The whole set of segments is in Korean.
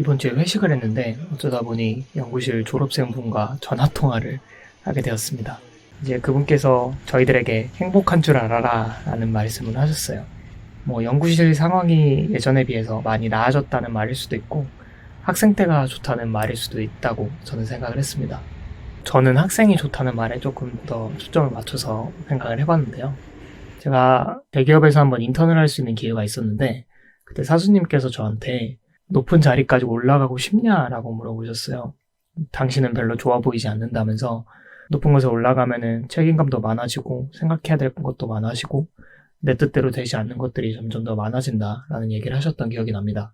이번 주에 회식을 했는데 어쩌다 보니 연구실 졸업생분과 전화통화를 하게 되었습니다. 이제 그분께서 저희들에게 행복한 줄 알아라 라는 말씀을 하셨어요. 연구실 상황이 예전에 비해서 많이 나아졌다는 말일 수도 있고 학생 때가 좋다는 말일 수도 있다고 저는 생각을 했습니다. 저는 학생이 좋다는 말에 조금 더 초점을 맞춰서 생각을 해봤는데요. 제가 대기업에서 한번 인턴을 할 수 있는 기회가 있었는데 그때 사수님께서 저한테 높은 자리까지 올라가고 싶냐라고 물어보셨어요. 당신은 별로 좋아 보이지 않는다면서 높은 곳에 올라가면은 책임감도 많아지고 생각해야 될 것도 많아지고 내 뜻대로 되지 않는 것들이 점점 더 많아진다라는 얘기를 하셨던 기억이 납니다.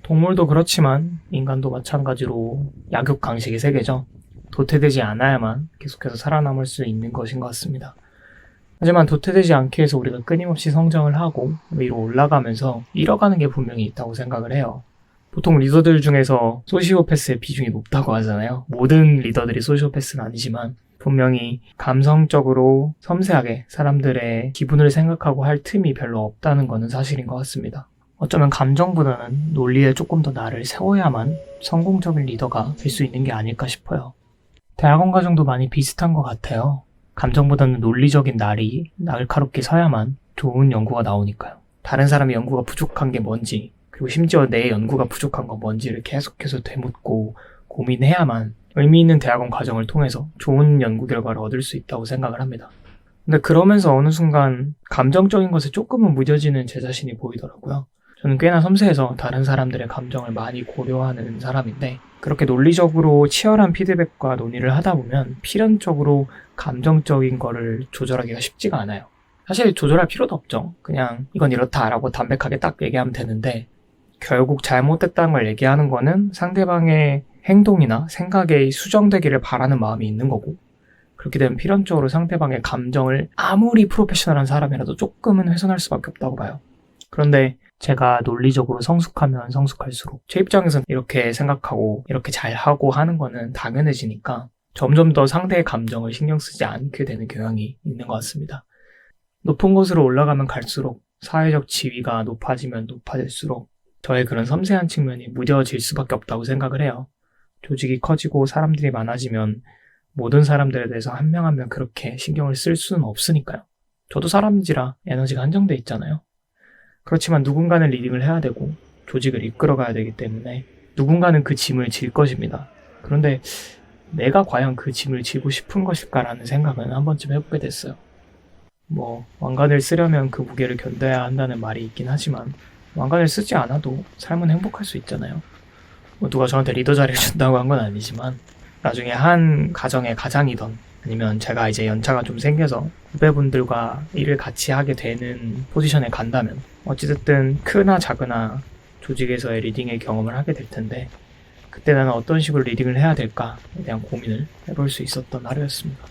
동물도 그렇지만 인간도 마찬가지로 약육강식의 세계죠. 도태되지 않아야만 계속해서 살아남을 수 있는 것인 것 같습니다. 하지만 도태되지 않기 위해서 우리가 끊임없이 성장을 하고 위로 올라가면서 잃어가는 게 분명히 있다고 생각을 해요. 보통 리더들 중에서 소시오패스의 비중이 높다고 하잖아요. 모든 리더들이 소시오패스는 아니지만 분명히 감성적으로 섬세하게 사람들의 기분을 생각하고 할 틈이 별로 없다는 것은 사실인 것 같습니다. 어쩌면 감정보다는 논리에 조금 더 나를 세워야만 성공적인 리더가 될 수 있는 게 아닐까 싶어요. 대학원 과정도 많이 비슷한 것 같아요. 감정보다는 논리적인 날이 날카롭게 서야만 좋은 연구가 나오니까요. 다른 사람의 연구가 부족한 게 뭔지, 그리고 심지어 내 연구가 부족한 건 뭔지를 계속해서 되묻고 고민해야만 의미 있는 대학원 과정을 통해서 좋은 연구 결과를 얻을 수 있다고 생각을 합니다. 근데 그러면서 어느 순간 감정적인 것에 조금은 무뎌지는 제 자신이 보이더라고요. 저는 꽤나 섬세해서 다른 사람들의 감정을 많이 고려하는 사람인데 그렇게 논리적으로 치열한 피드백과 논의를 하다 보면 필연적으로 감정적인 거를 조절하기가 쉽지가 않아요. 사실 조절할 필요도 없죠. 그냥 이건 이렇다라고 담백하게 딱 얘기하면 되는데 결국 잘못됐다는 걸 얘기하는 거는 상대방의 행동이나 생각에 수정되기를 바라는 마음이 있는 거고 그렇게 되면 필연적으로 상대방의 감정을 아무리 프로페셔널한 사람이라도 조금은 훼손할 수밖에 없다고 봐요. 그런데 제가 논리적으로 성숙하면 성숙할수록 제 입장에서는 이렇게 생각하고 이렇게 잘하고 하는 거는 당연해지니까 점점 더 상대의 감정을 신경 쓰지 않게 되는 경향이 있는 것 같습니다. 높은 곳으로 올라가면 갈수록 사회적 지위가 높아지면 높아질수록 저의 그런 섬세한 측면이 무뎌질 수밖에 없다고 생각을 해요. 조직이 커지고 사람들이 많아지면 모든 사람들에 대해서 한 명 한 명 그렇게 신경을 쓸 수는 없으니까요. 저도 사람인지라 에너지가 한정돼 있잖아요. 그렇지만 누군가는 리딩을 해야 되고 조직을 이끌어가야 되기 때문에 누군가는 그 짐을 질 것입니다. 그런데 내가 과연 그 짐을 지고 싶은 것일까라는 생각은 한 번쯤 해보게 됐어요. 왕관을 쓰려면 그 무게를 견뎌야 한다는 말이 있긴 하지만 왕관을 쓰지 않아도 삶은 행복할 수 있잖아요. 누가 저한테 리더 자리를 준다고 한 건 아니지만 나중에 한 가정의 가장이던 아니면 제가 이제 연차가 좀 생겨서 후배분들과 일을 같이 하게 되는 포지션에 간다면 어찌됐든 크나 작으나 조직에서의 리딩의 경험을 하게 될 텐데 그때 나는 어떤 식으로 리딩을 해야 될까에 대한 고민을 해볼 수 있었던 하루였습니다.